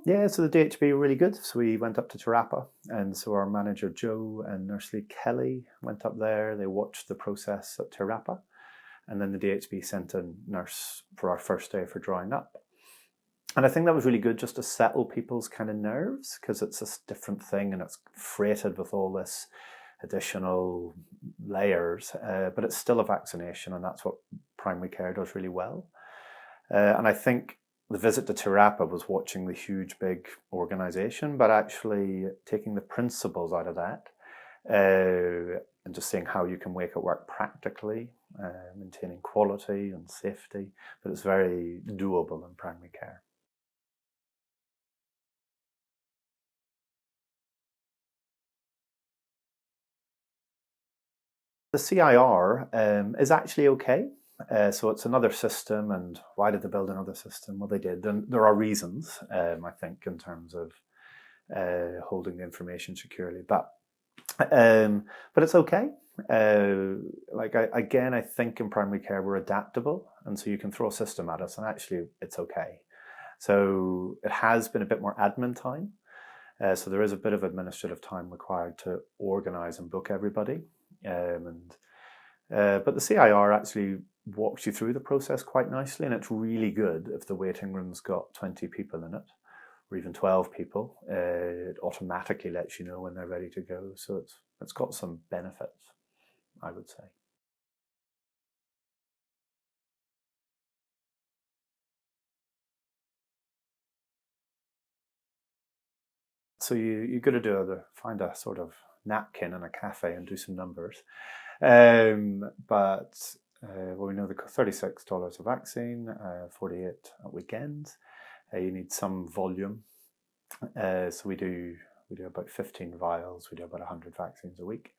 Yeah, so the DHB were really good. So we went up to Te Rapa, and so our manager Joe and Nurse Lee Kelly went up there. They watched the process at Te Rapa, and then the DHB sent a nurse for our first day for drying up. And I think that was really good just to settle people's kind of nerves, because it's a different thing and it's freighted with all this additional layers, but it's still a vaccination, and that's what primary care does really well. And I think the visit to Te Rapa was watching the huge, big organisation, but actually taking the principles out of that and just seeing how you can make it work practically, maintaining quality and safety, but it's very doable in primary care. The CIR is actually okay. So it's another system, and why did they build another system? Well, they did, and there are reasons, I think, in terms of holding the information securely. But it's okay. Again, I think in primary care we're adaptable, and so you can throw a system at us, and actually it's okay. So it has been a bit more admin time. So there is a bit of administrative time required to organise and book everybody. But the CIR actually walks you through the process quite nicely, and it's really good if the waiting room's got 20 people in it, or even 12 people. It automatically lets you know when they're ready to go. So it's got some benefits, I would say. So you got to find a sort of napkin in a cafe and do some numbers. Well, we know the $36 a vaccine, 48 at weekends. You need some volume. So we do about 15 vials. We do about 100 vaccines a week.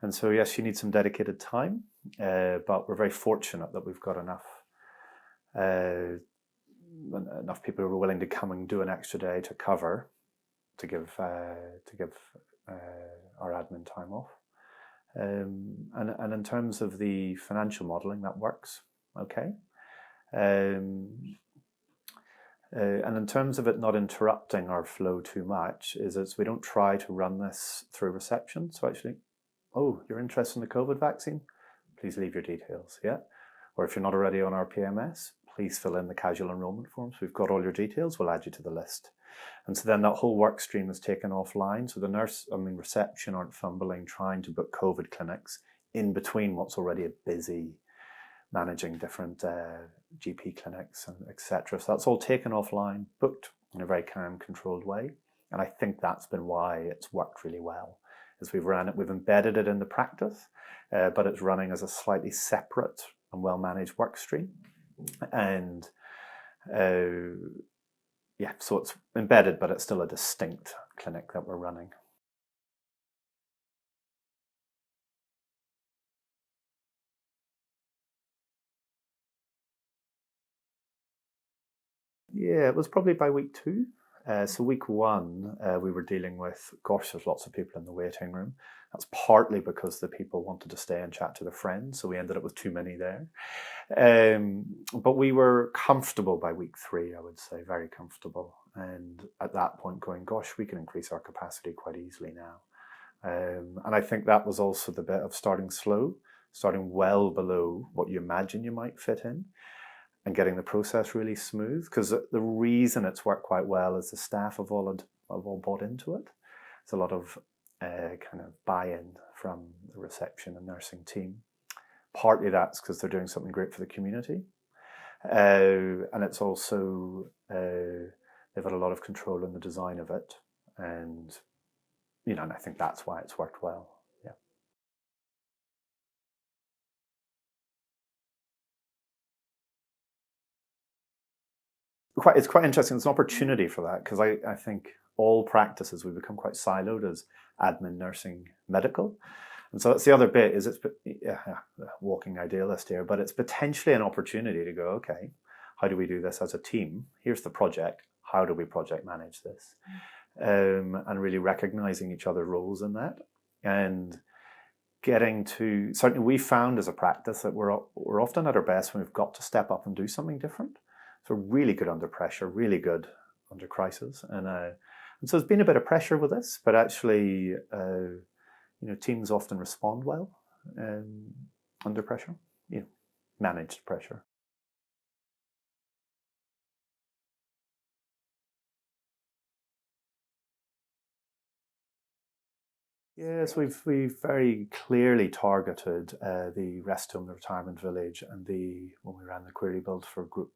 And so, yes, you need some dedicated time, but we're very fortunate that we've got enough people who are willing to come and do an extra day to cover, to give our admin time off. And in terms of the financial modelling, that works okay. And in terms of it not interrupting our flow too much, we don't try to run this through reception. So actually, oh, you're interested in the COVID vaccine? Please leave your details, yeah? Or if you're not already on our PMS, please fill in the casual enrolment forms. We've got all your details, we'll add you to the list. And so then that whole work stream is taken offline. So the reception aren't fumbling trying to book COVID clinics in between what's already a busy managing different GP clinics and etc. So that's all taken offline, booked in a very calm, controlled way. And I think that's been why it's worked really well. As we've embedded it in the practice, but it's running as a slightly separate and well-managed work stream. And yeah, so it's embedded, but it's still a distinct clinic that we're running. Yeah, it was probably by week 2. So week 1, we were dealing with, gosh, there's lots of people in the waiting room. That's partly because the people wanted to stay and chat to their friends, so we ended up with too many there. But we were comfortable by week 3, I would say, very comfortable. And at that point going, gosh, we can increase our capacity quite easily now. And I think that was also the bit of starting slow, starting well below what you imagine you might fit in, and getting the process really smooth. Because the reason it's worked quite well is the staff have all bought into it. There's a lot of kind of buy-in from the reception and nursing team. Partly that's because they're doing something great for the community. And it's also, they've had a lot of control in the design of it. And, and I think that's why it's worked well. Yeah. It's quite interesting. It's an opportunity for that, because I think all practices, we become quite siloed as admin, nursing, medical. And so that's the other bit, is it's walking idealist here, but it's potentially an opportunity to go, okay, how do we do this as a team? Here's the project. How do we project manage this? And really recognizing each other's roles in that. And certainly we found as a practice that we're often at our best when we've got to step up and do something different. So really good under pressure, really good under crisis, and so there's been a bit of pressure with this, but actually, teams often respond well under pressure, managed pressure. Yes, we've very clearly targeted the rest home, the retirement village, and when we ran the query build for Group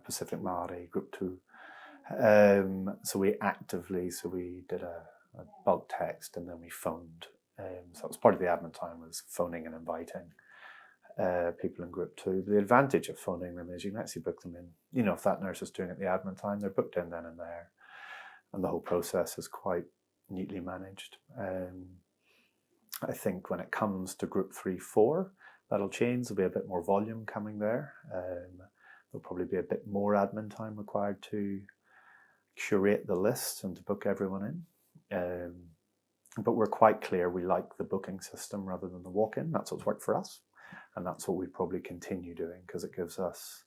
Pacific Māori, Group 2. So we did a bulk text, and then we phoned. So it was part of the admin time, was phoning and inviting people in Group 2. The advantage of phoning them is you can actually book them in. If that nurse is doing it at the admin time, they're booked in then and there. And the whole process is quite neatly managed. I think when it comes to Group 3, 4, that'll change. There'll be a bit more volume coming there. There'll probably be a bit more admin time required to curate the list and to book everyone in. But we're quite clear we like the booking system rather than the walk-in. That's what's worked for us. And that's what we probably continue doing, because it gives us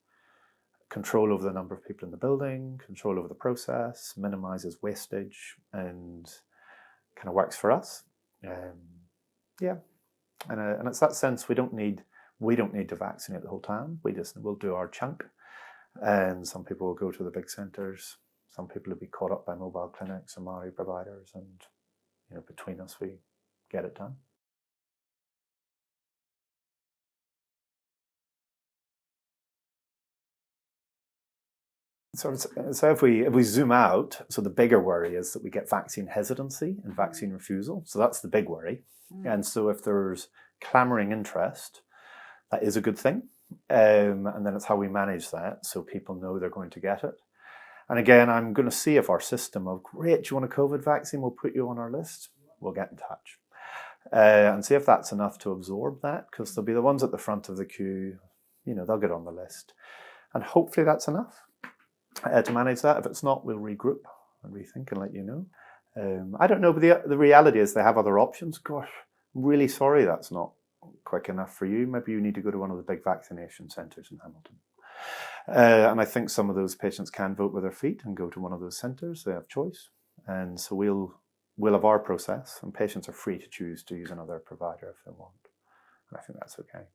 control over the number of people in the building, control over the process, minimises wastage, and kind of works for us. And it's that sense we don't need to vaccinate the whole town. We'll do our chunk, and some people will go to the big centres. Some people will be caught up by mobile clinics and Māori providers, and between us we get it done. So if we zoom out, so the bigger worry is that we get vaccine hesitancy and vaccine refusal. So that's the big worry. And so if there's clamouring interest, that is a good thing. And then it's how we manage that so people know they're going to get it. And again, I'm going to see if our system of, great, do you want a COVID vaccine? We'll put you on our list. We'll get in touch. And see if that's enough to absorb that, because there'll be the ones at the front of the queue, they'll get on the list. And hopefully that's enough to manage that. If it's not, we'll regroup and rethink and let you know. I don't know, but the reality is they have other options. Gosh, I'm really sorry that's not quick enough for you. Maybe you need to go to one of the big vaccination centres in Hamilton. And I think some of those patients can vote with their feet and go to one of those centres. They have choice. And so we'll have our process, and patients are free to choose to use another provider if they want. And I think that's okay.